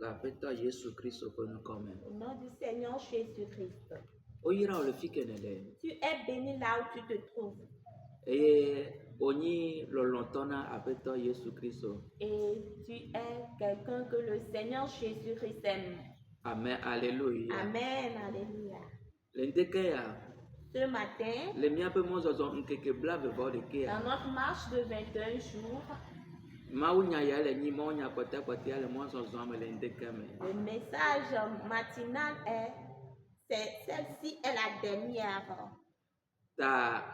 Kapeta Yesu Kristo kono kome. Au nom du Seigneur Jésus-Christ. Oyira ole fikenele. Tu es béni là où tu te trouves. Oni lolontona apeta Yesu Kristo. Et tu es quelqu'un que le Seigneur Jésus-Christ aime. Amen, alléluia. Amen, alléluia. Lendekeya. Ce matin, Le miape mozozo nkeke blave vode kea. dans notre marche de 21 jours, Maunya yale ni monya kote kote yale mozozo ame lendekeme. le message matinal c'est celle-ci est la dernière. Ta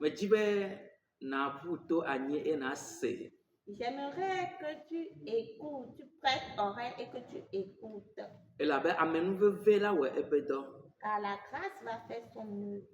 mejibe na puto anye ena se. J'aimerais que tu écoutes, tu prêtes oreille et que tu écoutes. Et là ben amenuve vela we epedo. Car la grâce va faire son œuvre.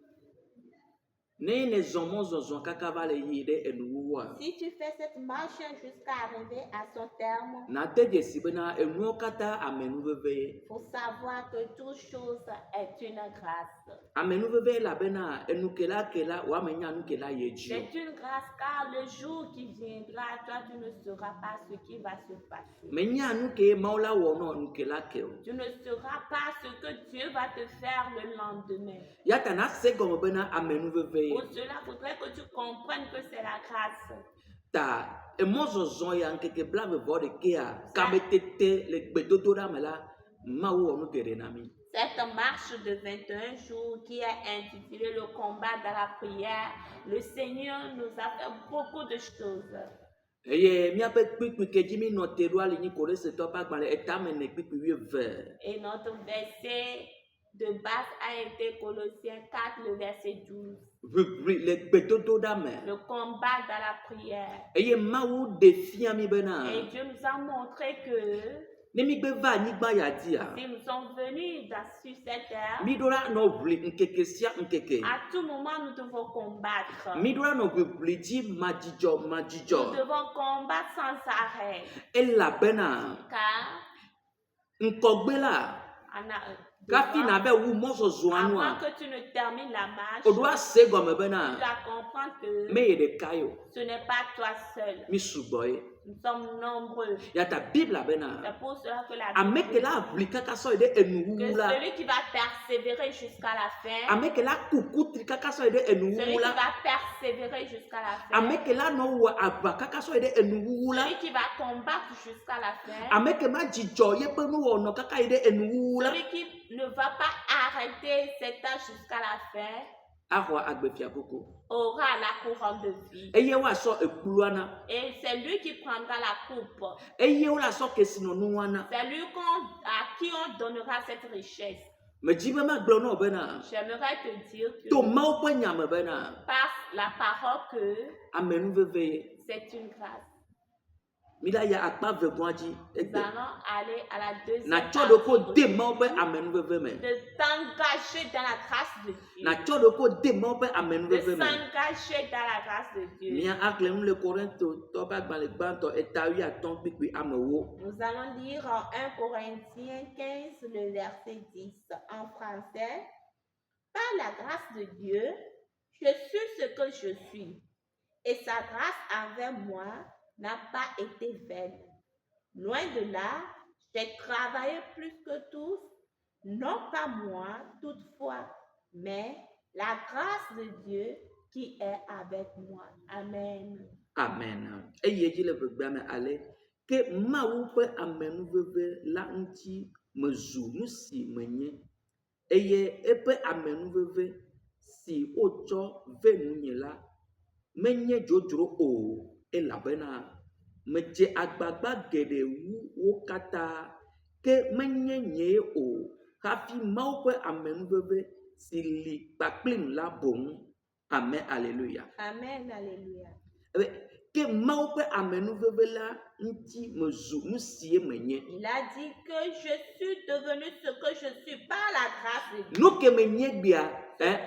Ne ne zomo zozo kaka vale yide enuwa. Si tu fais cette marche jusqu'à arriver à son terme, Na teje sibena enuo kata amenuve ve. il faut savoir que toute chose est une grâce. Amenuve ve la bena enukela kela wa menya nukela yeju. C'est une grâce car le jour qui viendra, toi tu ne sauras pas ce qui va se passer. Menya nuke maula wono nukela keo. Tu ne sauras pas ce que Dieu va te faire le lendemain. Yata na segomo bena amenuve ve. Pour cela, il faudrait que tu comprennes que c'est la grâce. Ta emozozo ya nkeke blave vode kea kabetete le gbedodo mela mawu onu gerenami. Cette marche de 21 jours qui est intitulée le combat dans la prière, le Seigneur nous a fait beaucoup de choses. Eye miape kpikpi kejimi no teru ali ni kore se topa gbale etame ne kpikpi wie ve. Et notre verset de base a été Colossiens 4, le verset 12. Le gbedodo dame. Le combat dans la prière. Eye mawu defia mi bena. Et Dieu nous a montré que Nemi gbe va anyigba ya dia. si nous sommes venus sur cette terre, Mi dora no vli nkeke sia nkeke. à tout moment nous devons combattre. Mi dora no vli ji majijo. Nous devons combattre sans arrêt. Ela bena. Car Nkogbela. Kafi na be wu mozozo anu avant a. que tu ne termines la marche, O doa se gome tu bena. dois comprendre que Me ye de kayo. ce n'est pas toi seul. Mi suboye. Nous sommes nombreux. Ya ta Bible bena. C'est pour cela que la Bible Ameke la ablika kaso ede dit que enuwula. celui qui va persévérer jusqu'à la fin, Ameke la kukutri kakaso ede celui qui enuwula. va persévérer jusqu'à la fin, Ameke la no wa aba kakaso ede enuwula. celui qui va combattre jusqu'à la fin, Ameke ma jijo ye pe nu wono kaka ede enuwula. celui qui ne va pas arrêter cet âge jusqu'à la fin, Ahwa agbefia koko. aura la couronne de vie. Eye wa so ekuluana. Et c'est lui qui prendra la coupe. Eye wa so kesino nuwana. C'est lui à qui on donnera cette richesse. Me jibe ma glo no bena. J'aimerais te dire que To ma pe nyame bena. par la parole que Amenu veve. c'est une grâce. Mila ya akpa vegwaji. Nous allons aller à la deuxième Na chodo ko partie de ma pe amenu veve me. de t'engager dans la grâce de Dieu. Na chodo ko de ma pe amenu De veve me. s'engager dans la grâce de Dieu. Mia akle le Corinto to ba gba le gbanto etawi aton pipi amewo. Nous allons lire en 1 Corinthiens 15, le verset 10 en français. Par la grâce de Dieu, je suis ce que je suis, et sa grâce envers moi n'a pas été vaine. Loin de là, j'ai travaillé plus que tous, non pas moi toutefois, mais la grâce de Dieu qui est avec moi. Amen. Amen. Eye ji le gbegba me ale ke mawu pe amenu veve la nti mezu nu si menye. Eye epe amenu veve si ocho venu nye la menye jojoro o elabena meje agbagba gede wu wo kata ke menye nye o hafi mawu pe amenu veve si li kpakplim la bon. Amen, alléluia. Amen, alléluia. Que mawu pe amenu veve la nti mezu nu sie menye. Il a dit que je suis devenu ce que je suis par la grâce de Dieu. No ke menye bia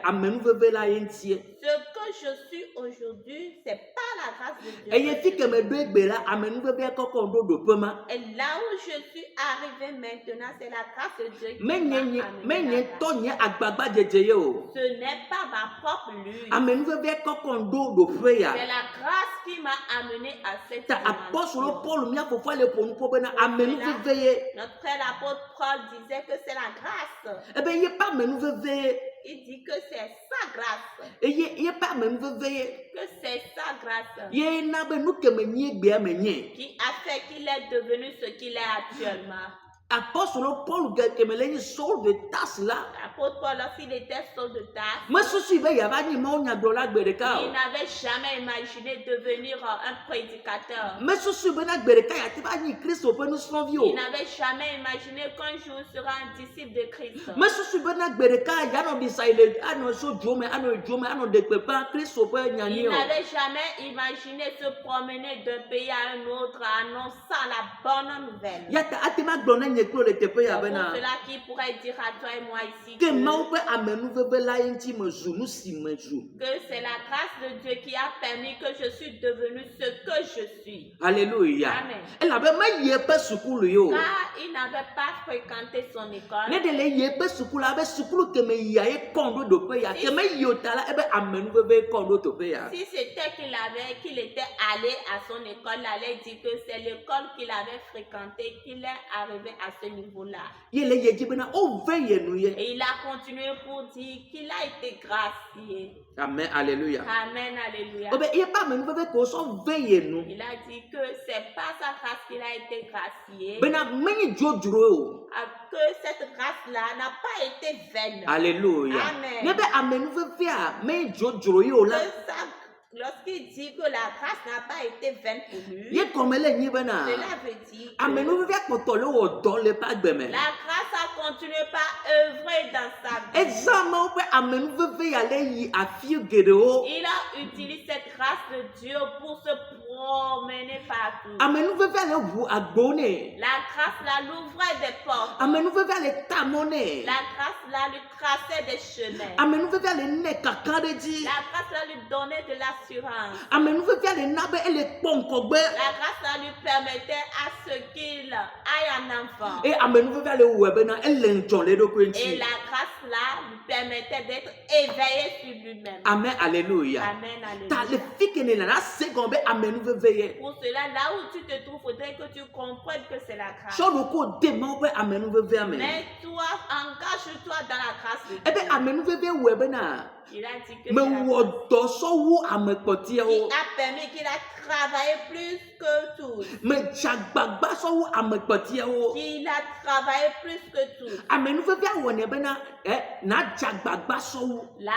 amenu veve la yentie. Ce que je suis aujourd'hui, c'est par la grâce de Dieu. eye fi ke me do egbe la amenuveve kɔkɔ ɖo ɖoƒe ma Et là où je suis arrivée maintenant, c'est la grâce de Dieu qui menye m'a nye amené menye là-bas. tɔ nye agbagba dzedze ye o Ce n'est pas ma propre lutte. amenuveve kɔkɔ ɖo ɖoƒe ya C'est la grâce qui m'a amené à cette ta apɔstolo dimension. Paul mia fofoa le ƒo nu ƒo bena amenuveve ye Notre frère l'apôtre Paul disait que c'est la grâce. ebe ye ƒe amenuveve ye Il dit que c'est sa grâce. eye ye ƒe amenuveve ye Que c'est sa grâce ye na be nu ke me nyi egbea me nye qui a fait qu'il est devenu ce qu'il est actuellement. apɔstolo Paul ke me le nyi Saul de Tarse la L'apôtre Paul, lorsqu'il était Saul de Tarse, mesusu be yava nyi mawo nyagblɔla gbe ɖeka il o n'avait jamais imaginé devenir un prédicateur. mesusu bena gbe ɖeka yate va nyi Kristo ƒe nusrɔ̃vi Il o n'avait jamais imaginé qu'un jour il sera un disciple de Christ. mesusu bena gbe ɖeka yanɔ ɖisa yi le anɔ so dzo me anɔ dzo me anɔ ɖe kpekpa Kristo ƒe nyanyi Il o n'avait jamais imaginé se promener d'un pays à un autre annonçant la bonne nouvelle. yata ate ma gblɔ ne nye kplo le teƒe ya C'est pour bena cela qu'il pourrait dire à toi et moi ici ke mawo ƒe amenuveve la ye ŋuti mezu nu si mezu que c'est la grâce de Dieu qui a permis que je suis devenu ce que je suis. Alléluia. Amen. Elabe me yi eƒe sukulu yo. Car il n'avait pas fréquenté son école. Ne de le yi eƒe sukulu abe sukulu ke me yia ye kɔn ɖo ɖoƒe ya ke me yi o ta la ebe amenuveve kɔn ɖo teƒe ya. Si c'était qu'il était allé à son école, il allait dire que c'est l'école qu'il avait fréquentée qu'il est arrivé à ce niveau-là. Ye le ye dzi bena o ve ye nu ye. Et il a continué pour dire qu'il a été gracié. Amen. Alléluia. Amen, alléluia. Obe ye pa amenuveve ko sɔ ve ye nu. Il a dit que c'est par sa grâce qu'il a été gracié. Bena me nyi dzodzro o. Que cette grâce-là n'a pas été vaine. Alléluia. Amen. Ne be amenuvevea me nyi dzodzro ye o la. Lorsqu'il dit que la grâce n'a pas été vaine pour lui, Ye kɔme le nyi bena cela veut dire que amenuvevea kpɔtɔ le wɔ dɔ le ƒe agbe me. la grâce a continué par œuvrer dans sa vie. Ezã mawo ƒe amenuveve ya le yi afi geɖewo. Il a utilisé cette grâce de Dieu pour se promener partout. Amenuvevea le ʋu agbowo nɛ. La grâce là l'ouvrait des portes. Amenuvevea le ta mɔ nɛ. La grâce là lui traçait des chemins. Amenuvevea le nɛ kaka ɖe dzi. La grâce là lui donnait de l'assurance. Amenuvevea le na be ele kpɔ ŋkɔgbe. La grâce là lui permettait à ce qu'il aille en avant. Eye amenuvevea le wɔe bena ele ŋdzɔ le eɖokui Et ŋuti. la grâce là lui permettait d'être éveillé sur lui-même. Amen. Alléluia. Amen, Ta le alléluia. fi ke ne la na se gɔme be amenuveve ye. Pour cela, là où tu te trouves, il faudrait que tu comprennes que c'est la grâce. Sɔ ɖoko de mawo ƒe amenuvevea me. Mais toi, engage-toi dans la grâce de Ebe Dieu. amenuveve wɔe bena Il a dit que me c'est la grâce wɔ dɔ sɔ wu ame kpɔtɔewo. qui a permis qu'il a travaillé plus que tous. Me dze agbagba sɔ wu ame kpɔtɔewo. Qu'il a travaillé plus que tous. Amenuvevea wɔnɛ bena na dze agbagba sɔ wu. La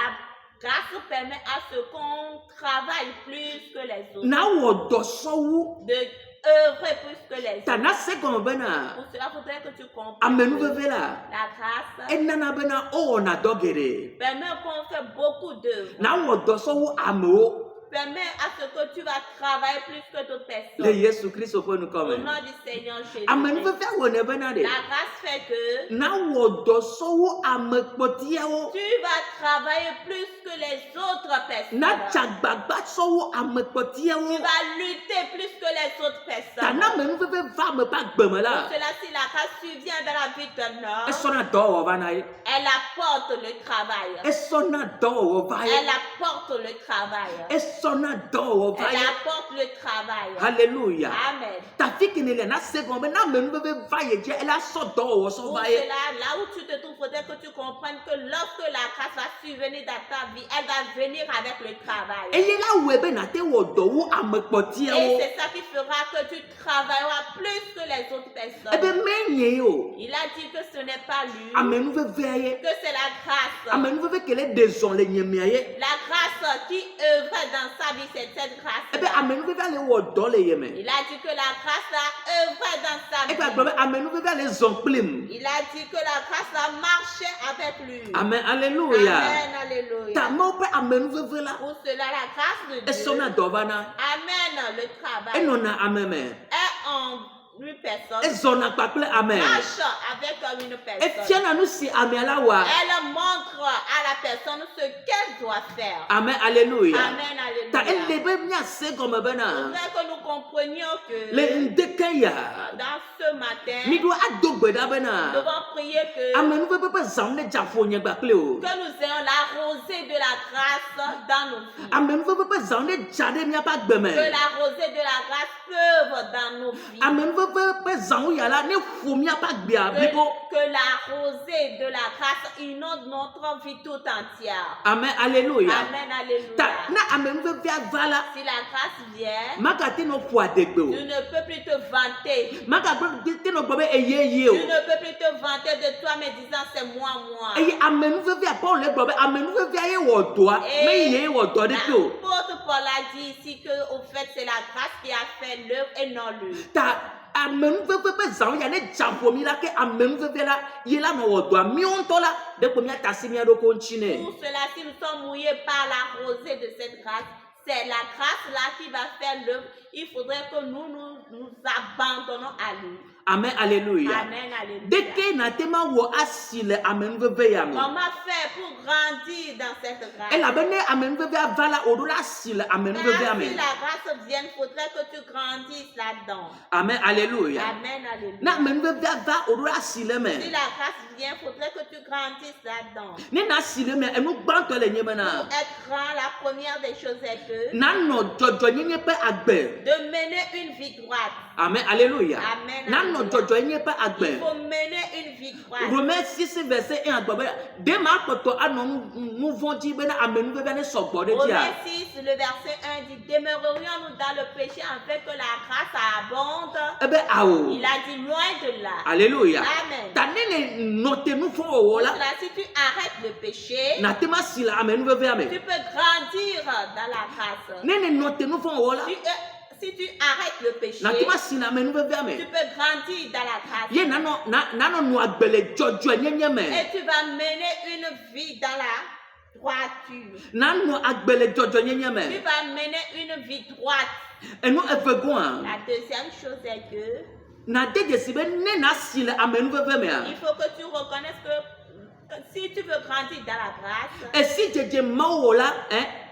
grâce permet à ce qu'on travaille plus que les autres. Na wɔ dɔ sɔ wu. De œuvrer plus que les Ta autres. na se gɔme bena Pour cela, il faudrait que tu comprennes. amenuveve la La grâce enana bena o wɔna dɔ geɖe. permet qu'on fait beaucoup d'œuvres. Na wɔ dɔ sɔ wu amewo. Permet à ce que tu vas travailler plus que d'autres Le personnes. Yesu Kristo ƒe Au nukɔme. nom du Seigneur Jésus. Amenuvevea wɔnɛ bena de. La grâce fait que Na wɔ dɔ sɔ wu ame kpɔtɔewo. tu vas travailler plus que les autres personnes. Na dze agbagba sɔ wu ame Tu kpɔtɔewo. vas lutter plus que les autres Ta personnes. na amenuveve va ame ƒe agbeme la. Pour cela, si la grâce survient dans la vie d'un homme, Esɔna dɔwɔwɔ va na ye. elle apporte le travail. Esɔna dɔwɔwɔ va ye. Elle apporte le travail. Esɔna dɔwɔwɔ va Elle ye. apporte le travail. Alléluia. Amen. Tafi kene le na se gɔme be na amenuveve va ye dze ele asɔ dɔwɔwɔ sɔ Pour va ye. cela, là où tu te trouves, il faudrait que tu comprennes que lorsque la grâce va survenir dans ta vie, elle va venir avec le travail. Eye la wɔe be na te wɔ dɔ wu ame Et kpɔtɔewo. c'est ça qui fera que tu travailleras plus que les autres Ebe personnes. menye o. Il a dit que ce n'est pas lui, Amenuvevea ye. que c'est la grâce. Amenuveve kele de zɔn le nyemia ye. La grâce qui œuvrait dans sa vie, c'est cette Ebe grâce. amenuvevea le wɔ dɔ le ye me. Il a dit que la grâce a œuvré dans sa Ebe agblɔ vie. be amenuvevea le zɔn kplim. Il a dit que la grâce a marché avec lui. Amen. Alléluia. Amen, alléluia. Ta mawo ƒe amenuveve la. Pour cela, la grâce de Dieu Esɔna dɔ va na. amène le travail Enɔna ame me. et une personne, ezɔna kpakple ame marche avec une personne. efiana nu si amea la wɔa Elle montre à la personne ce qu'elle doit faire. ame aleluya Amen, ta alléluia. ele be miase gɔme C'est bena vrai que nous comprenions que le ŋdeke ya dans ce matin, mi ɖo ado gbe ɖa nous bena devons prier que amenuveve ƒe zãwo ne dze afɔ nye gbakple o nous ayons la rosée de la grâce dans nos vies. amenuveve ƒe zãwo ne dza ɖe miaƒe agbe me Que la rosée de la grâce pleuve dans nos vies. amenuveve ƒe zãwo ya la ne ƒo miaƒe agbea blibo Que la rosée de la grâce inonde notre vie tout entière. ame aleluya Amen, alléluia. ta ne amenuvevea va la Si la grâce vient, magate nɔ ƒo adegbe o tu ne peux plus te vanter. magate nɔ gblɔ be eyeye Tu o ne peux plus te vanter de toi, mais disant c'est moi. eye amenuvevea paul le gblɔ be amenuvevea ye wɔ dɔa me ye wɔ dɔ ɖeke o L'apôtre Paul a dit ici que au fait c'est la grâce qui a fait l'œuvre et non lui. ta amenuveve ƒe zãwo ya ne dze afɔ mi la ke amenuveve la ye la nɔ wɔ dɔa miawo ŋutɔ la ɖe kpo miata asi mia ɖokwo ŋuti nɛ Pour cela, si nous sommes mouillés par la rosée de cette grâce, c'est la grâce là qui va faire l'œuvre. Il faudrait que nous abandonnons à lui. amen aleluya Amen, alléluia. ɖeke na te ma wɔ asi le amenuveve ya me Comment faire pour grandir dans cette grâce? elabene amenuvevea va la wòɖo la asi le amenuvevea Car me si la grâce vient, il faudrait que tu grandisses là-dedans. amen aleluya Amen, alléluia. ne amenuvevea va wòɖo la asi le Si me la grâce vient, il faudrait que tu grandisses là-dedans. ne na asi le me enu gbãtɔ le nye me na Pour être grand, la première des choses est que nanɔ dzɔdzɔnyenye ƒe agbe de mener une vie droite. amen aleluya Amen, nanɔ alléluia. dzɔdzɔnyenye ƒe Il agbe faut mener une vie droite. Romains 6 verset 1 agba be de ma kpɔtɔ anɔ nu vɔ̃ dzi bena amenuvevea ne sɔgbɔ ɖe dzia Romains 6, le verset 1 dit, demeurerions-nous dans le péché afin que la grâce abonde? ebe awo Il a dit loin de là. aleluya Amen. ta ne le nɔ te nu fɔ wɔwɔ la Là, si tu arrêtes le péché, na te ma si le amenuvevea me tu peux grandir dans la grâce. ne le nɔ te nu fɔ wɔwɔ la Si tu arrêtes le péché, na te ma si le amenuvevea tu me peux grandir dans la grâce. ye nanɔ nu agbe le dzɔdzɔenyenye me Et tu vas mener une vie dans la droiture. nanɔ agbe le dzɔdzɔenyenye Tu me vas mener une vie droite. enu eve goa La deuxième chose est que na de dzesi be ne na si le amenuveve mea il faut que tu reconnaisses que si tu veux grandir dans la grâce, esi dzedze mawo wɔ la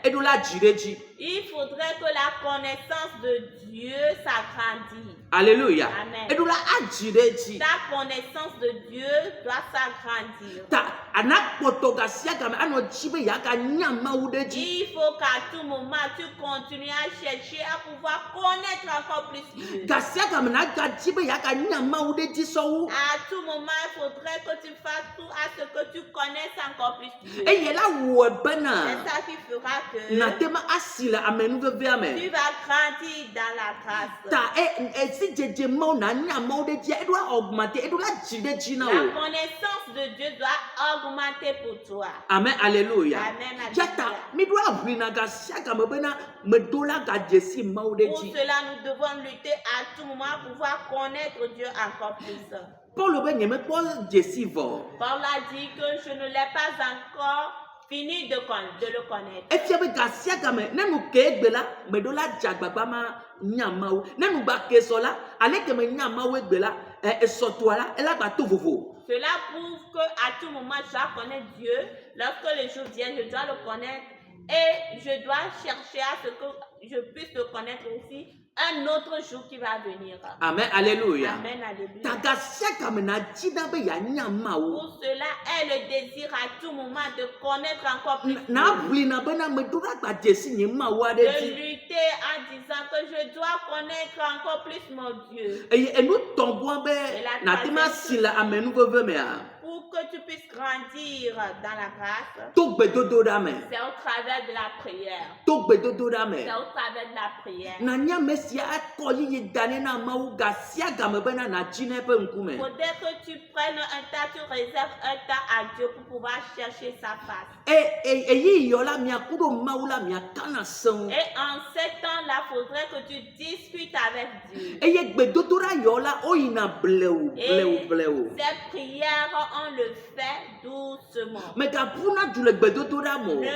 eɖo la dzi ɖe dzi il faudrait que la connaissance de Dieu s'agrandisse. Alléluia. Amen. Et donc là, adjireji. Ta connaissance de Dieu doit s'agrandir. Ta anakotoga siagame ano chibe yaka nyama udeji. Il faut qu'à tout moment tu continues à chercher à pouvoir connaître encore plus Dieu. Gasiagame naga chibe yaka nyama udeji so. À tout moment, il faudrait que tu fasses tout à ce que tu connaisses encore plus Dieu. Et yela webena. C'est ça qui fera que Natema asila amenuveveame. tu vas grandir dans la grâce. Ta si jeje mau na nyama udeji e doit augmenter, e doit jideji na La o. connaissance de Dieu doit augmenter pour toi. Amen, alléluia. Amen, alléluia. Jata, mi doit brina gasiagame bena me dola gajesi mau Pour udeji. cela, nous devons lutter à tout moment pour pouvoir connaître Dieu encore plus. Paul be nyeme Paul jesi vo. Paul a dit que je ne l'ai pas encore fini de le connaître. Efia be gasiagame ne nu ke egbe la me dola jagbagba ma nyamawo. Ne nu ba ke so la ale ke me nyamawo egbe la e so to la e la ba to vovo. Cela prouve qu'à tout moment, je dois connaître Dieu. Lorsque les jours viennent, je dois le connaître. Et je dois chercher à ce que je puisse le connaître aussi un autre jour qui va venir. Amen, alléluia. Amen, alléluia. Ta gasiagame na jina be ya nyamawo. Pour cela, est le désir à tout moment de connaître encore plus Na Dieu. blina bena me dola gba jesi nyamawo De adeji. lutter en disant que je dois connaître encore plus mon Dieu. E nu tongo be na tema sila amenuveve mea. Pour que tu puisses grandir dans la grâce, To gbedodo da me. c'est au travers de la prière. To gbedodo da me. C'est au travers de la prière. Na nyame sia akɔ yiyi dane na mawu gasiagame bena na jine pe nkume. Faudrait que tu prennes un temps, tu réserves un temps à Dieu pour pouvoir chercher sa face. Eyi yɔ la mia kuɖo mawu la mia kana seŋ. Et en ce temps-là, faudrait que tu discutes avec Dieu. Eye gbedodoɖa yɔ la oyina blewu blewu blewu. Ces prières ont le fait doucement. Megabuna du le gbedodo da mo. Ne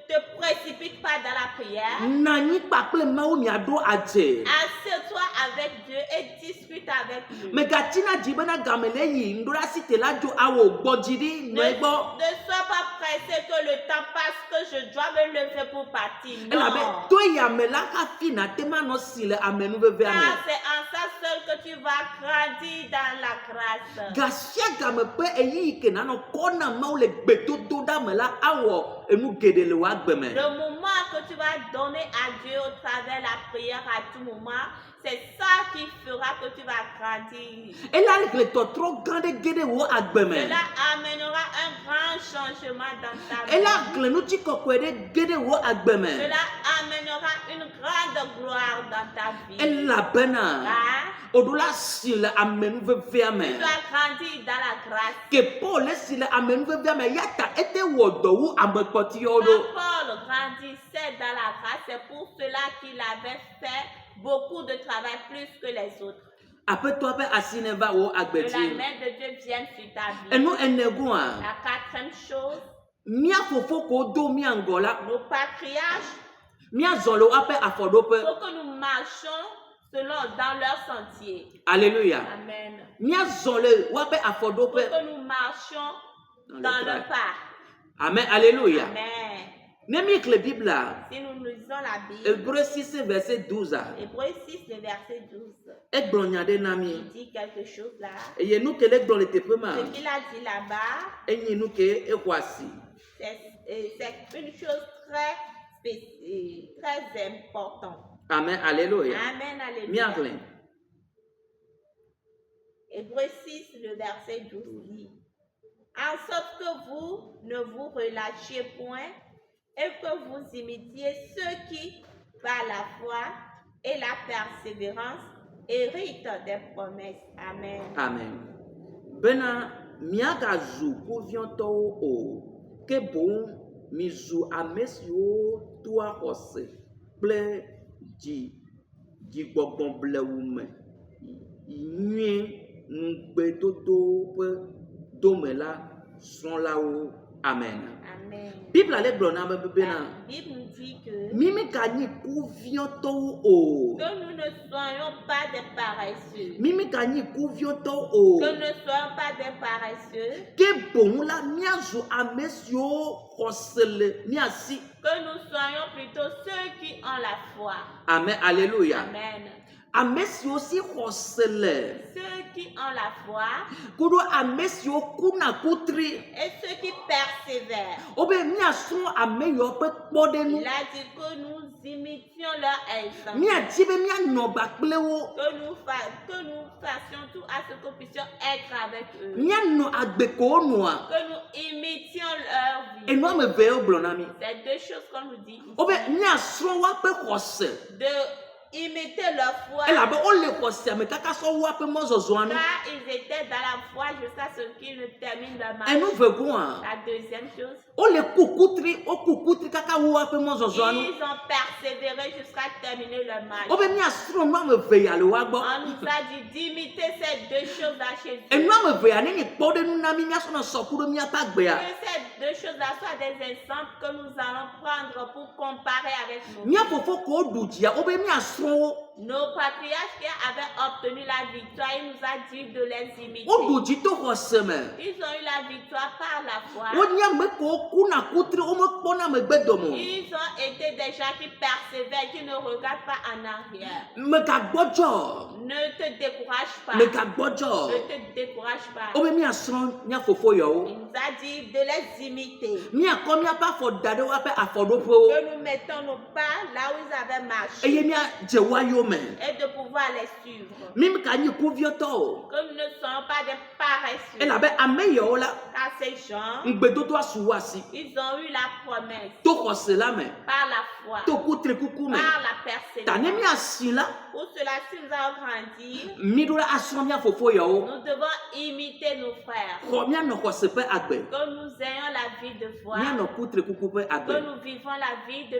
te précipite pas dans la prière. Nanyi kpakple mawu miado adze. Assieds-toi avec Dieu et discute avec lui. Megatina di bena gamele yi ndora site la jo awo gbojidi no egbo. Ne sois pas pressé que le temps passe, que je dois me lever pour partir. Elabe Non. to yamela hafi na tema no sile amenu veve ame. Car c'est en ça seul que tu vas grandir dans la grâce. Gasia game pe eyi ke na no kona mawu le gbedodo da me la awo enu gede le wa gbeme. Le moment que tu vas donner à Dieu au travers la prière à tout moment, c'est ça qui fera que tu vas grandir. Ela le totro gande gede wo agbeme. Cela amènera un grand changement dans ta vie. Ela gle nu ti kokwede gede wo agbeme. Cela amènera une grande gloire dans ta vie. Ela bena Car odola sile amenu veve ame. tu dois grandir dans la grâce. Ke Paul sile amenu veve ame yata ete wodo wu amekpoti Quand yodo. Paul grandissait dans la grâce, c'est pour cela qu'il avait fait beaucoup de travail plus que les autres. Ape toi pe asine va wo Que la agbeti. main de Dieu vienne sur ta vie. Enu enegua. La quatrième chose, Mia fofo ko do mi angola. nos patriarches, Mia zolo ape afodope. il faut que nous marchions selon dans leur sentier. Alléluia. Amen. Mia zole wape Il faut afodope. que nous marchions dans le pas. Amen. Alléluia. Amen. Nemi ekle Bible la. Si nous lisons la Bible, Hébreu 6 verset 12 a. Hébreux 6, le verset 12, Egblɔ nya ɖe na il mi. dit quelque chose là. Eye nu ke le gblɔ le teƒe ma. Ce qu'il a dit là-bas, Enye nu ke exɔ asi. c'est une chose très importante. Amen. Alléluia. Amen, alléluia. Miaglẽ. Hébreux 6, le verset 12 dit, en sorte que vous ne vous relâchiez point et que vous imitiez ceux qui, par la foi et la persévérance, héritent des promesses. Amen. Amen. Bena miagazu kuviɔtɔwo o. Ke boŋ mizu ame siwo toa xɔse kple dzigbɔgbɔ blewu me nyuie ŋugbedodo ƒe dome la srɔ̃lawo. Amen. Amen. Bible ale gblɔ na be bena La Bible nous dit que mi meganyi kuviɔtɔwo o. nous ne soyons pas des paresseux. Mi meganyi kuviɔtɔwo o. Que nous ne soyons pas des paresseux. Ke boŋ la miazu ame siwo xɔse le miasi. Que nous soyons plutôt ceux qui ont la foi. Amen. Alléluia. Amen. Ame siwo si xɔse le. Ceux qui ont la foi Kuɖo ame siwo kuna kutri. et ceux qui persévèrent. Wobe miasrɔ̃ ame yiwo ƒe kpɔɖenu. Il a dit que nous imitions leur exemple. Miadi be mianɔ ba kple wo. Que nous fassions tout à ce que nous puissions être avec eux. Mianɔ agbe ko wonɔa. Que nous imitions leur vie. Enu ame eve gblɔ na mi. C'est deux choses qu'on nous dit ici. Wobe miasrɔ̃ woaƒe xɔse. De imiter leur foi. Elabe wole xɔsia me kaka sɔ woaƒe mɔzɔzɔa nu. Car ils étaient dans la foi jusqu'à ce qu'ils ne terminent leur marche. Enu vegoa. La deuxième chose, Wole kukutri kaka wo woaƒe mɔzɔzɔa nu. ils ont persévéré jusqu'à terminer leur marche. Wobe miasrɔ̃ nu ame eve ya le woa gbɔ. On nous a dit d'imiter ces deux choses-là chez Dieu. Enu ame eve ya ne nye kpɔɖenu na mi miasɔ sɔku ɖe miaƒe agbea. Que ces deux choses-là soient des exemples que nous allons prendre pour comparer avec nous. Mia fofo ko woɖu dzia wobe miasrɔ̃ wo. Nos patriarches qui avaient obtenu la victoire, il nous a dit de les imiter. Woɖu dzi to xɔse me. Ils ont eu la victoire par la foi. Wonye ame kewo kuna kutri womekpɔna megbedome o. Ils ont été des gens qui persévèrent, qui ne regardent pas en arrière. Megagbɔdzɔ. Ne te décourage pas. Megagbɔdzɔ. Ne te décourage pas. Wobe miasrɔ̃ mia fofo yawo. Il nous a dit de les imiter. Miakɔ miaƒe afɔ da ɖe woaƒe afɔɖoƒewo. Que nous mettons nos pas là où ils avaient marché. Eye miadze woayo me. Et de pouvoir les suivre. Mi meganyi kuviɔtɔ o. Que nous ne soyons pas des paresseux. Elabe ame yawo la. Car ces gens, Ŋugbedodoa su wo asi. ils ont eu la promesse To xɔse la me. par la foi, To kutri kuku me. par la Ta ne persévérance. miasi la. Pour cela, si nous allons grandir, Mi ɖo la asrɔ̃ mia fofo yawo. nous devons imiter nos frères. Xɔ mianɔ xɔse ƒe agbe. Que nous ayons la vie de foi. Mianɔ kutri kuku ƒe Que agbe. nous vivons la vie de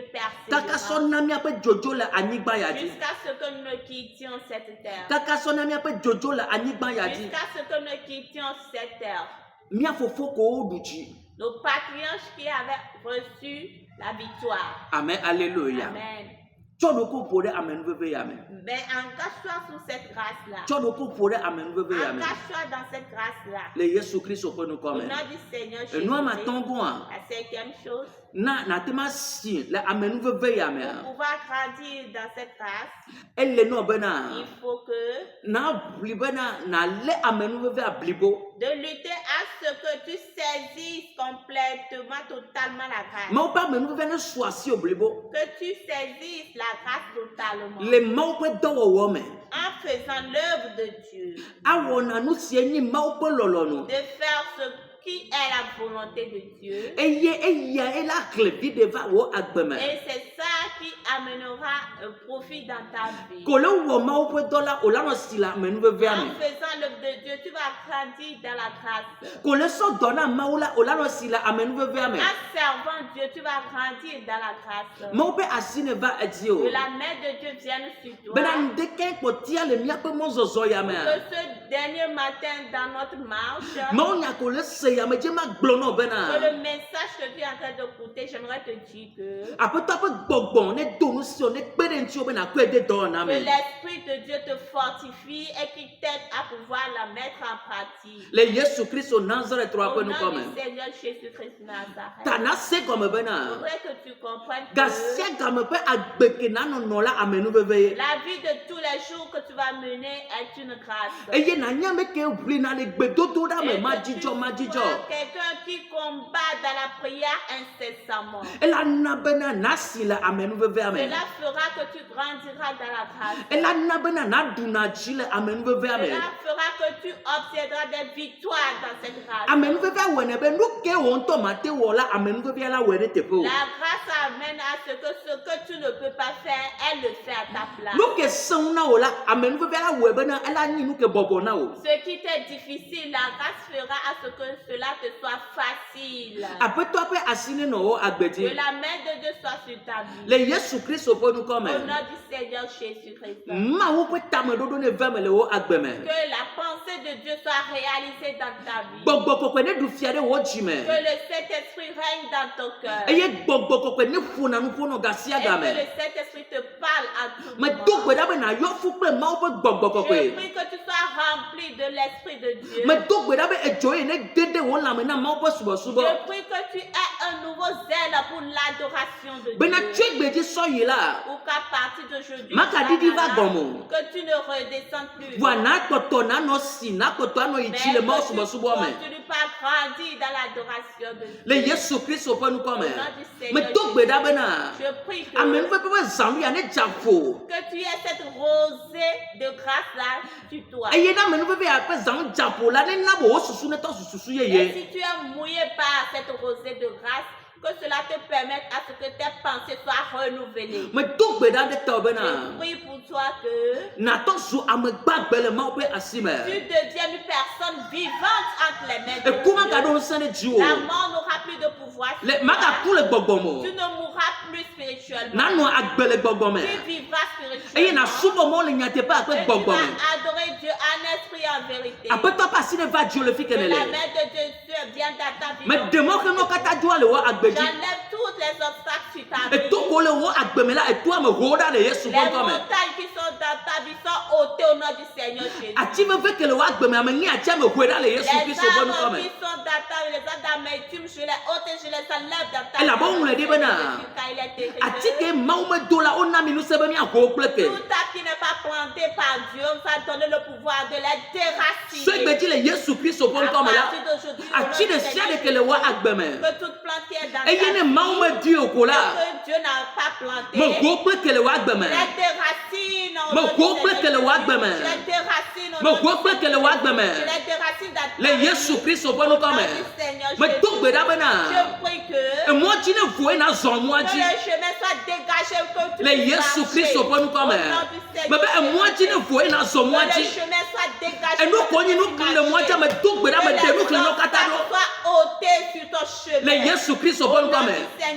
Kaka sɔ persévérance. na miaƒe dzodzo le anyigba ya dzi. Jusqu'à ce que nous ne quittions cette terre. Kaka sɔ na miaƒe dzodzo le anyigba ya dzi. Jusqu'à ce que nous quittions cette terre. mia fofo ko du dzi. Nos patriarches qui avaient reçu la victoire. Amen, alléluia. Amen. Tsɔ ɖokui ƒo ɖe amenuveve ya me. Mais engage-toi sous cette grâce-là. Tsɔ ɖokui ƒo ɖe amenuveve ya me. Engage-toi dans cette grâce-là. Le Yesu Kristo ƒe Au nukɔme. nom du Seigneur Enua ma Jésus. tɔn goa. La cinquième chose, Na nate ma si le amenuveve ya me. pour pouvoir grandir dans cette grâce, Ele nɔ bena. il faut que Na bli bena na le amenuveve ablibo. de lutter à ce que tu saisisses complètement, totalement la grâce. Mawu ƒe amenuveve ne su asi o blibo. Que tu saisisses la grâce totalement. Le Mawu ƒe dɔwɔwɔ me. En faisant l'œuvre de Dieu. Awɔna nu si enyi Mawu ƒe lɔlɔnu. De faire ce qui est la volonté de Dieu. Eye eya ela xlẽ vi ɖe va wò agbe me. Et c'est ça qui amènera un profit dans ta vie. Ko le wɔ Mawu ƒe dɔ la o la nɔ si le amenuvevea En me. faisant l'œuvre de Dieu, tu vas grandir dans la grâce. Ko le sɔ dɔ na Mawu la o la nɔ si le amenuvevea me. En servant Dieu, tu vas grandir dans la grâce. Mawu ƒe asi ne va edzi o. Que la main de Dieu vienne sur toi. Bena ŋdeke kpɔtia le míaƒe mɔzɔzɔ ya me. Que ce dernier matin dans notre marche, Mawu nya ko le se ya me dze ma gblɔ nɔ que bena. le message que tu es en train d'écouter, j'aimerais te dire que Aƒetɔ ƒe gbɔgbɔ ne do nu si o ne kpe ɖe ŋuti o bena kɔe de dɔwɔna que me. l'Esprit de Dieu te fortifie et qui t'aide à pouvoir la mettre en pratique. Le Yesu Kristo Nazareth ƒe Au nom nukɔme. du Seigneur Jésus-Christ Nazareth. Ta na se gɔme Il bena. faudrait que tu comprennes que Gasia game ƒe agbeke na nɔnɔ la amenuveve ye. la vie de tous les jours que tu vas mener est une grâce. Eye nanya me ke ʋli na le gbedodo ɖa me Et ma que tu dzidzɔ ma sois dzidzɔ. quelqu'un qui combat dans la prière incessamment. Ela na bena na si le amenuvevea me. Cela fera que tu grandiras dans la grâce. Ela na bena na ɖuna dzi le amenuvevea me. Cela fera que tu obtiendras des victoires dans cette grâce. Amenuvevea wɔnɛ be nu ke wo ŋutɔ ma te wɔ la amenuvevea la wɔe ɖe teƒe o. La grâce amène à ce que tu ne peux pas faire, elle le fait à ta place. Nu ke seŋu na wo la amenuvevea la wɔe bena ela nyi nu ke bɔbɔ na wo. Ce qui t'est difficile, la grâce fera à ce que cela te soit facile. Aƒetɔ ƒe asi ne nɔ wo agbe Que dzi. la main de Dieu soit sur ta vie. Le Yesu Kristo ƒe nukɔme. Au nom du Seigneur Jésus-Christ. Mawu ƒe tameɖoɖo ne ve me le wo agbe me. Que la pensée de Dieu soit réalisée dans ta vie. Gbɔgbɔ kɔkɔe ne ɖu fia ɖe wo dzi me. Que le Saint-Esprit règne dans ton cœur. Eye gbɔgbɔ kɔkɔe ne ƒona nu ƒo nɔ gasia Et que game. le Saint-Esprit te parle à tout Me moment. do gbe ɖa be nàyɔ fu kple Mawu ƒe gbɔgbɔ Je kɔkɔe. prie que tu sois rempli de l'Esprit de Dieu. Me do gbe ɖa be edzo yi ne de ɖe wo lãme na Mawu ƒe subɔsubɔ. Je prie que tu aies un nouveau zèle pour l'adoration de Bena Dieu. tso egbe dzi sɔ yi la. Ou qu'à partir d'aujourd'hui, Maka tu didi sois va malade, gɔme o. que tu ne redescendes plus. Voa na kpɔtɔ na nɔ si na kpɔtɔ anɔ yi Mais dzi le Mawu que tu subɔsubɔ me. continues pas grandir dans l'adoration de Dieu. Le Yesu Kristo ƒe nukɔme. Au nom du Seigneur Me do gbe ɖa bena Je prie que amenuveve ƒe zãnu ya ne dza ƒo. tu aies cette rosée de grâce-là sur toi. Eye na amenuveve ya ƒe zãnu dza ƒo la ne na be wo susu ne tɔ susu Et yeye. si tu es mouillé par cette rosée de grâce, que cela te permette à ce que tes pensées soient renouvelées. Me do gbe ɖa ɖe tɔ Je bena prie pour toi que natɔ zu ame gbagbe le Mawu ƒe asi me. tu deviennes une personne vivante entre les mains de Eku magaɖo Dieu. ŋusẽ ɖe dziwò. La mort n'aura plus de pouvoir sur Le toi. magaku le gbɔgbɔ me o. Tu ne mourras plus spirituellement. Nanɔ agbe le gbɔgbɔ me. Tu vivras Eye spirituellement. nasubɔ Mawu le nyateƒe akpe Et tu gbɔgbɔ me. vas adorer Dieu en esprit et en vérité. Aƒetɔ ƒe asi ne va dziwò le fi Que ke ne la le. main de Dieu vienne dans ta vie. Me ɖe mɔ xe nɔ katã doa le wo agbe dzi. J'enlève toutes les obstacles sur ta vie. Eto ko le wo agbe me la etoa me ho ɖa le Yesu Les ƒe ŋkɔ me. montagnes qui sont dans ta vie sont ôtées au nom du Seigneur Jésus. Ati veve ke le wo agbe me ame ŋi ati ame hoe ɖa le Yesu Les Kristo ƒe ŋkɔ arbres me. qui sont dans ta vie, les arbres d'amertume, je les ôte et je les enlève dans ta vie. Elabɔ ŋlɔe ɖi bena Car il est écrit ati que ke Mawu me do la wona mi nusẽ be miaho kple ke. tout arbre qui n'est pas planté par Dieu, on va donner le pouvoir de les déraciner. So egbe dzi le Yesu Kristo ƒe ŋkɔ me À la. partir d'aujourd'hui, au nom Ati du ɖe Seigneur sia ɖe ke le wo agbe me. que toute plante qui est dans ta Eye ne vie, Mawu me di o ko la. que Dieu n'a pas planté, Me ho kple ke le wo agbe me. les déracine au Me nom du ho kple Seigneur ke le wo Jésus. agbe me. Je les déracine au Me nom ho du kple ke le wo agbe me. Je les déracine dans ta Le vie. Yesu Kristo ƒe Au nom ŋkɔ me. du Seigneur Me Jésus. do gbe ɖa bena Je prie que emɔ dzi ne voe na zɔ mɔa que dzi. le chemin soit dégagé, que tu Le puisses Yesu marcher. Kristo ƒe ŋkɔ me. Au nom du Seigneur Me be emɔa dzi ne voe na zɔ mɔa Que le dzi. chemin soit dégagé. Enu ko nyi nu que tu kli le mɔa dzi me do gbe ɖa me de nu kli nɔ katã ɖo. soit ôté sur ton chemin. Le Yesu Kristo ƒe ŋkɔ me.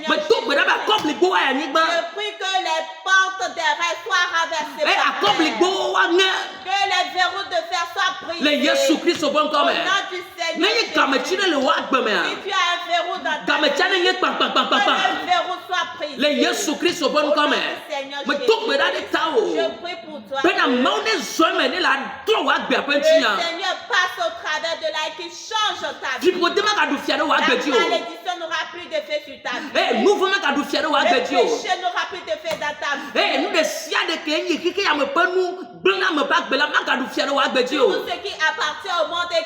Me do gbe ɖa be akɔbligbo wa anyigba. Je prie que les portes des rêves soient renversées. Eye par terre. akɔbligbo wa ŋe. Que les verrous de fer soient brisés. Le Yesu Kristo ƒe ŋkɔ Au me. nom du Seigneur Seigneur Nenye Jésus, gamechine le wa gbemea. si tu as un verrou dans ta Gamechane vie, nye pam pam pam pam que pam. le verrou soit brisé. Le Yesu Kristo bon Au nom comme. du Seigneur Me Jésus, tok me da de tao. je prie pour toi Bena que maune zome ne la tro wa gbe le apentia. Seigneur passe au travers de là et qu'il change ta vie. Fipo dema ka du fiare wa La gbe ji o. malédiction n'aura plus d'effet sur ta vie. Eh, mouvement ka du fiare wa Le gbe ji o. péché n'aura plus d'effet dans ta vie. Eh, nous de sia de ke nyi kike ya me penu, blana me ba gbe la ma ka du fiare wa gbe ji Tout o. ce qui appartient au monde et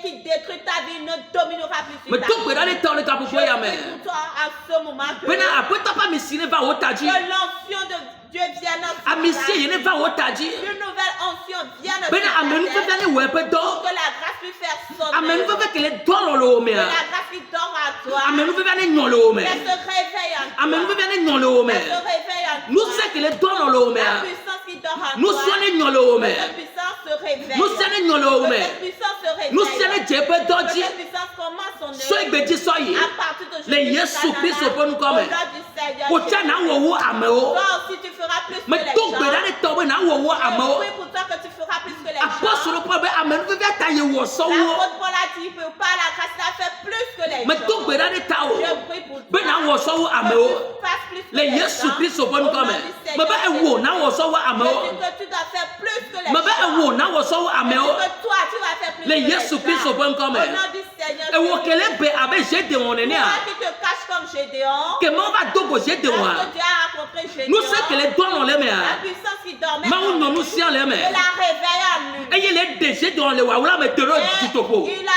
qui détruit ta vie ne dominera plus Me sur ta tok me vie. da de tao le ka Je popo ya prie me. pour toi à ce moment que Bena apeta pa misine va otaji. l'onction de Dieu vienne dans ta Amisie vie. yene va otaji. Une nouvelle onction vienne dans Bena ta amenu vie. fe bia ne we pe do. Que la grâce puisse faire sonner. Amenu fe bia ke le do lo lo me. Que la grâce qui dort à toi. Amenu fe bia ne nyon lo me. Qu'elle se réveille en toi. Amenu fe bia ne nyon lo me. Qu'elle se réveille en toi. Nous c'est que le do lo me. La puissance qui dort en Nous toi. sommes ne nyon lo me. Que cette puissance se réveille. Nous sommes ne nyon lo Que me. cette puissance se réveille. Nous sommes ne je pe Que doji. cette puissance commence son So œuvre. igbeji so yi. À partir Le d'aujourd'hui. Yesu jusqu'à Kristo demain, po nous comme. au nom du Seigneur O tia Jésus. na wo wo ame o. Toi aussi tu feras plus que Me les tok be da gens. de to be na wo wo ame o. Je prie pour toi que tu feras plus que les gens. Apostole Paul be amenu fe bia ta ye wo so wo. L'apôtre Paul a dit que par la grâce, il a fait plus que les Me gens. tok be da de ta o. Je prie pour toi. Be na wo so wo ame Que o. tu fasses plus que Le les Yesu gens. Kristo po nous Au nom comme. du Me Seigneur be e wo na wo so wo ame Je o. dis que tu dois faire plus que les Me be e gens. wo na wo so wo ame Je o. dis que toi, tu vas faire plus Le que les Yesu gens. Kristo po nous Au comme. nom du Seigneur E wo Jésus. kele be abe je de won ne Toi a. qui te caches comme Gédéon. Ke mo va dogo je de Parce wa. que Dieu a rencontré Gédéon. Nous c'est que le do no le me La a. puissance qui dormait. Ma en un no lui, nous si le me. de la réveille en lui. Eye le deje de le wa wala me tero titopo. Il a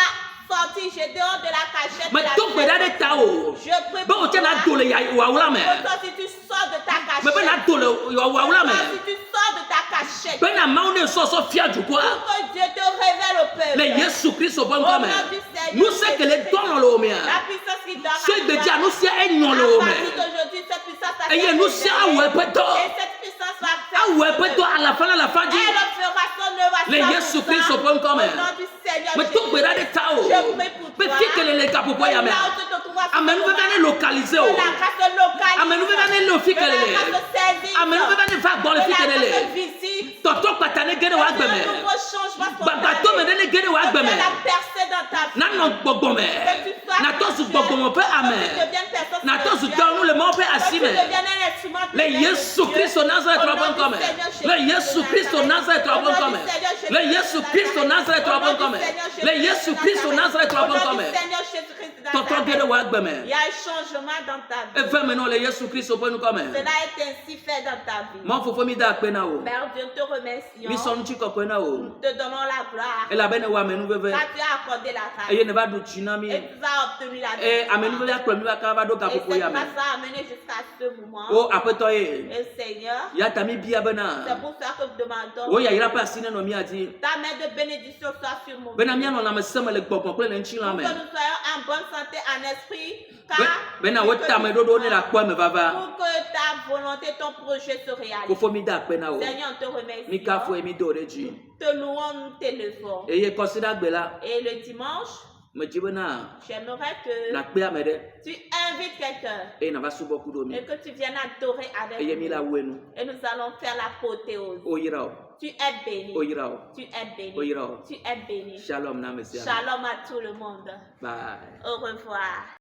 sorti Gédéon de la cachette. Me de la tok be da de ta o. Je prie Be o pour tia na toi. do le ya wa wala me. Pour toi, si tu sors de ta cachette. Me be na do le wa wala Toi, me. si tu sors de ta cachette. Be na ma un so so fia du quoi. Pour que Dieu te révèle au peuple. Le Yesu Kristo po Au nous nom comme. du Seigneur Nous c'est que le Jésus. do no lo me a. La puissance qui dort So en igbeji toi. a nous si e nyon À lo me. partir d'aujourd'hui, cette puissance va Eye nous si a we pe do. Et cette puissance va faire A we son pe do œuvre. a la fin di. Elle fera son œuvre à Le 100%. Yesu Kristo po nous comme. Au nom du Seigneur Me tok be da de Jésus. ta o. Je prie pour Pe toi. fi que le ka popo ya me. Là où tu te trouves à ce Amen nous moment, venir localiser o. que la grâce locale. Amen nous venir lo fi Que la kelele. grâce saisit. Amen nous venir va dans le fi Que la kelele. grâce visite. Toto patane gene wa Que gbeme. un nouveau changement Bagato me spontané. dene gene wa Que gbeme. Dieu l'a percé dans ta vie. Na no gbogbo me. Na to su gbogbo mo pe amen. Na to su do nu le mo pe asime. Le Yesu Kristo Nazareth wa bon comme. Le Yesu Kristo Nazareth wa bon comme. Le Yesu Kristo Nazareth wa bon comme. Le Yesu Kristo Nazareth wa bon comme. Toto gene wa gbeme. Il y a un changement dans ta vie. E fe me no le Yesu Kristo po nu comme. Cela est ainsi fait dans ta vie. Mo fofo mi da pe na o. Père Dieu, te Mi remercions. son chi ko pe na o. Nous te donnons la gloire. E la bene wa me nu veve. Car tu as accordé la grâce. Eye ne va du chinami. Et tu as obtenu la E amenu veve akro mi va ka va do ka Et popo cette ya me. grâce a amené jusqu'à ce moment. O apeto ye. Et Seigneur, Ya tami bia bena. c'est pour ça que nous demandons. O ya ira pa sine no mi ati. Ta main de bénédiction soit sur mon Bena vie. mi ano na me sema le gbogbo pe le nchi la Pour me. que nous soyons en bonne santé en esprit. Car Bena wo ta me do do ne la kwa me vava. pour que ta volonté, ton projet se réalise. Fofo mi da pe na o. Seigneur, on te remercie. Mi ka fo e mi do re ji. Te louons, nous t'élevons. E ye consider gbe la. Et le dimanche, Me ji bena. j'aimerais que Na pe amede. tu invites quelqu'un E na va subo ku do mi. et que tu viennes adorer avec E ye mi la nous. wenu. Et nous allons faire l'apothéose. O yira o. Tu es béni. O yira o. Tu es béni. O yira o. Tu es béni. Shalom na me sia. Shalom à tout le monde. Bye. Au revoir.